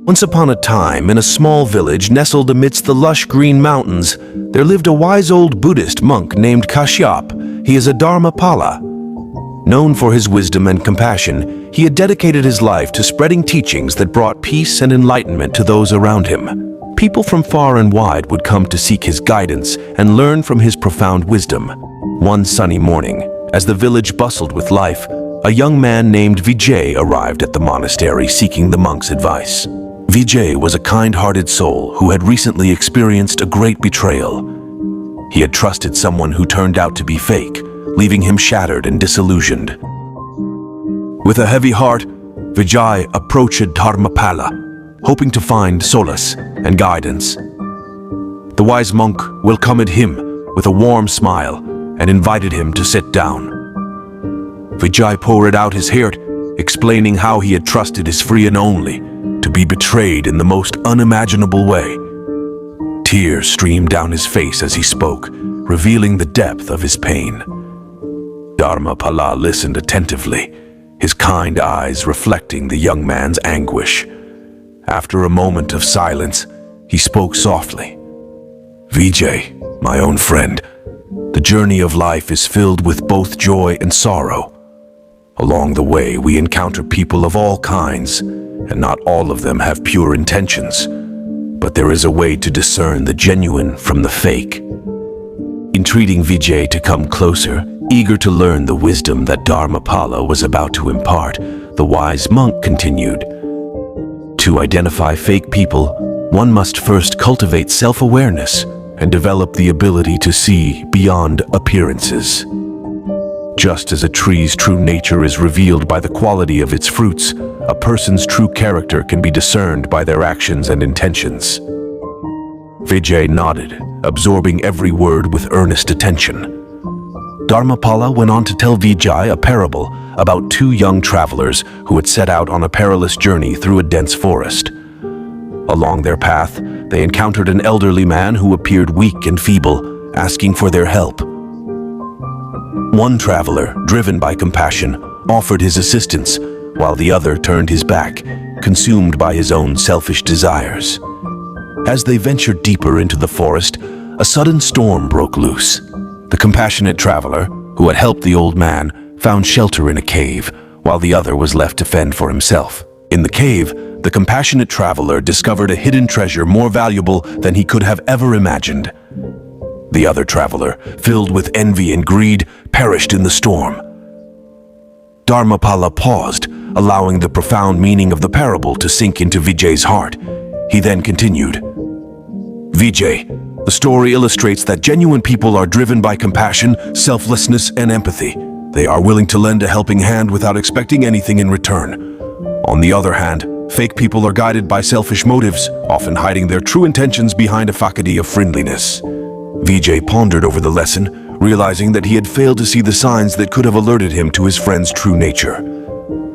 Once upon a time, in a small village nestled amidst the lush green mountains, there lived a wise old Buddhist monk named Kashyap. He is a Dharma Pala. Known for his wisdom and compassion, he had dedicated his life to spreading teachings that brought peace and enlightenment to those around him. People from far and wide would come to seek his guidance and learn from his profound wisdom. One sunny morning, as the village bustled with life, a young man named Vijay arrived at the monastery seeking the monk's advice. Vijay was a kind-hearted soul who had recently experienced a great betrayal. He had trusted someone who turned out to be fake, leaving him shattered and disillusioned. With a heavy heart, Vijay approached Dharma Pala, hoping to find solace and guidance. The wise monk welcomed him with a warm smile and invited him to sit down. Vijay poured out his heart, explaining how he had trusted his friend only to be betrayed in the most unimaginable way. Tears streamed down his face as he spoke, revealing the depth of his pain. Dharma Pala listened attentively, his kind eyes reflecting the young man's anguish. After a moment of silence, he spoke softly. "Vijay, my own friend, the journey of life is filled with both joy and sorrow. Along the way, we encounter people of all kinds, and not all of them have pure intentions. But there is a way to discern the genuine from the fake." Entreating Vijay to come closer, eager to learn the wisdom that Dharma Pala was about to impart, the wise monk continued. To identify fake people, one must first cultivate self-awareness and develop the ability to see beyond appearances. Just as a tree's true nature is revealed by the quality of its fruits, a person's true character can be discerned by their actions and intentions. Vijay nodded, absorbing every word with earnest attention. Dharma Pala went on to tell Vijay a parable about two young travelers who had set out on a perilous journey through a dense forest. Along their path, they encountered an elderly man who appeared weak and feeble, asking for their help. One traveler, driven by compassion, offered his assistance, while the other turned his back, consumed by his own selfish desires. As they ventured deeper into the forest, a sudden storm broke loose. The compassionate traveler, who had helped the old man, found shelter in a cave, while the other was left to fend for himself. In the cave, the compassionate traveler discovered a hidden treasure more valuable than he could have ever imagined. The other traveler, filled with envy and greed, perished in the storm. Dharma Pala paused, allowing the profound meaning of the parable to sink into Vijay's heart. He then continued, "Vijay, the story illustrates that genuine people are driven by compassion, selflessness, and empathy. They are willing to lend a helping hand without expecting anything in return. On the other hand, fake people are guided by selfish motives, often hiding their true intentions behind a facade of friendliness." Vijay pondered over the lesson, realizing that he had failed to see the signs that could have alerted him to his friend's true nature.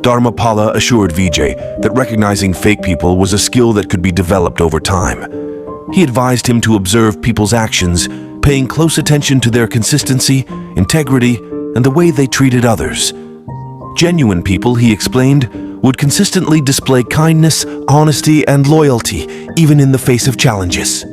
Dharma Pala assured Vijay that recognizing fake people was a skill that could be developed over time. He advised him to observe people's actions, paying close attention to their consistency, integrity, and the way they treated others. Genuine people, he explained, would consistently display kindness, honesty, and loyalty, even in the face of challenges.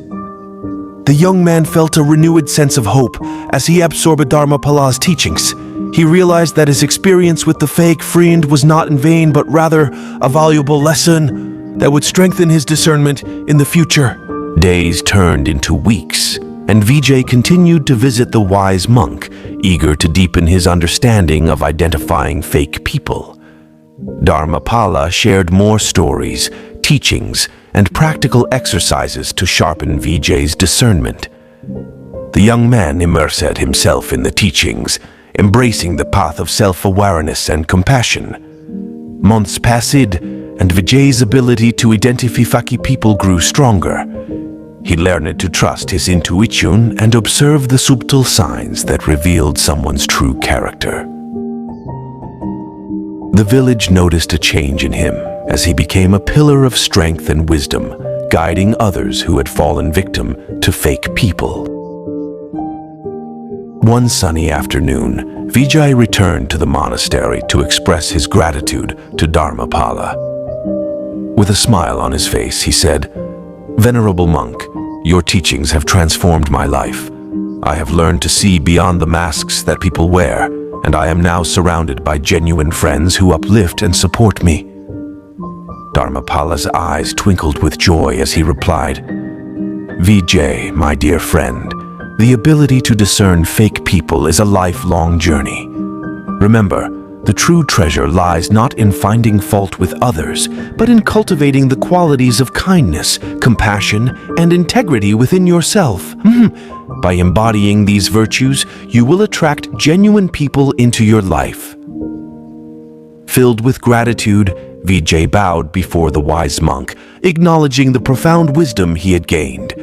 The young man felt a renewed sense of hope as he absorbed Dharma Pala's teachings. He realized that his experience with the fake friend was not in vain, but rather a valuable lesson that would strengthen his discernment in the future. Days turned into weeks, and Vijay continued to visit the wise monk, eager to deepen his understanding of identifying fake people. Dharma Pala shared more stories, teachings, and practical exercises to sharpen Vijay's discernment. The young man immersed himself in the teachings, embracing the path of self-awareness and compassion. Months passed, and Vijay's ability to identify fake people grew stronger. He learned to trust his intuition and observe the subtle signs that revealed someone's true character. The village noticed a change in him as he became a pillar of strength and wisdom, guiding others who had fallen victim to fake people. One sunny afternoon, Vijay returned to the monastery to express his gratitude to Dharma Pala. With a smile on his face, he said, "Venerable monk, your teachings have transformed my life. I have learned to see beyond the masks that people wear, and I am now surrounded by genuine friends who uplift and support me." Dharma Pala's eyes twinkled with joy as he replied, "Vijay, my dear friend, the ability to discern fake people is a lifelong journey. Remember, the true treasure lies not in finding fault with others, but in cultivating the qualities of kindness, compassion, and integrity within yourself. By embodying these virtues, you will attract genuine people into your life." Filled with gratitude, Vijay bowed before the wise monk, acknowledging the profound wisdom he had gained.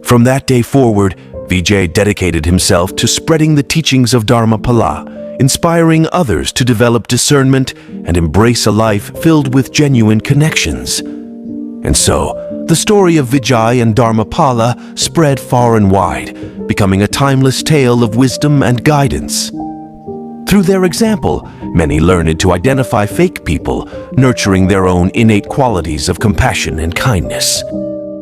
From that day forward, Vijay dedicated himself to spreading the teachings of Dharma Pala, inspiring others to develop discernment and embrace a life filled with genuine connections. And so, the story of Vijay and Dharma Pala spread far and wide, becoming a timeless tale of wisdom and guidance. Through their example, many learned to identify fake people, nurturing their own innate qualities of compassion and kindness.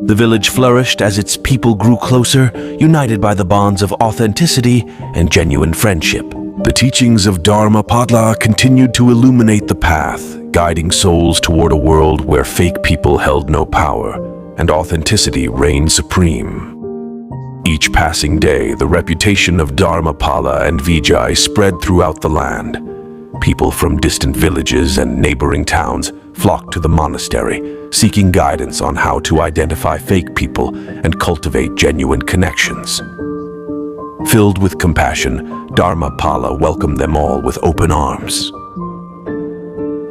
The village flourished as its people grew closer, united by the bonds of authenticity and genuine friendship. The teachings of Dharma Pala continued to illuminate the path, guiding souls toward a world where fake people held no power and authenticity reigned supreme. Each passing day, the reputation of Dharma Pala and Vijay spread throughout the land. People from distant villages and neighboring towns flocked to the monastery, seeking guidance on how to identify fake people and cultivate genuine connections. Filled with compassion, Dharma Pala welcomed them all with open arms.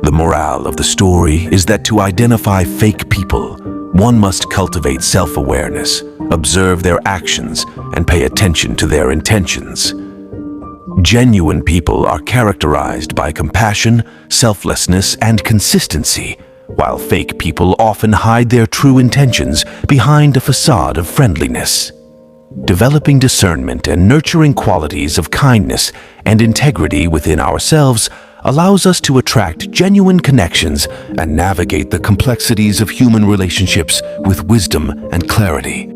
The morale of the story is that to identify fake people, one must cultivate self-awareness, observe their actions, and pay attention to their intentions. Genuine people are characterized by compassion, selflessness, and consistency, while fake people often hide their true intentions behind a facade of friendliness. Developing discernment and nurturing qualities of kindness and integrity within ourselves allows us to attract genuine connections and navigate the complexities of human relationships with wisdom and clarity.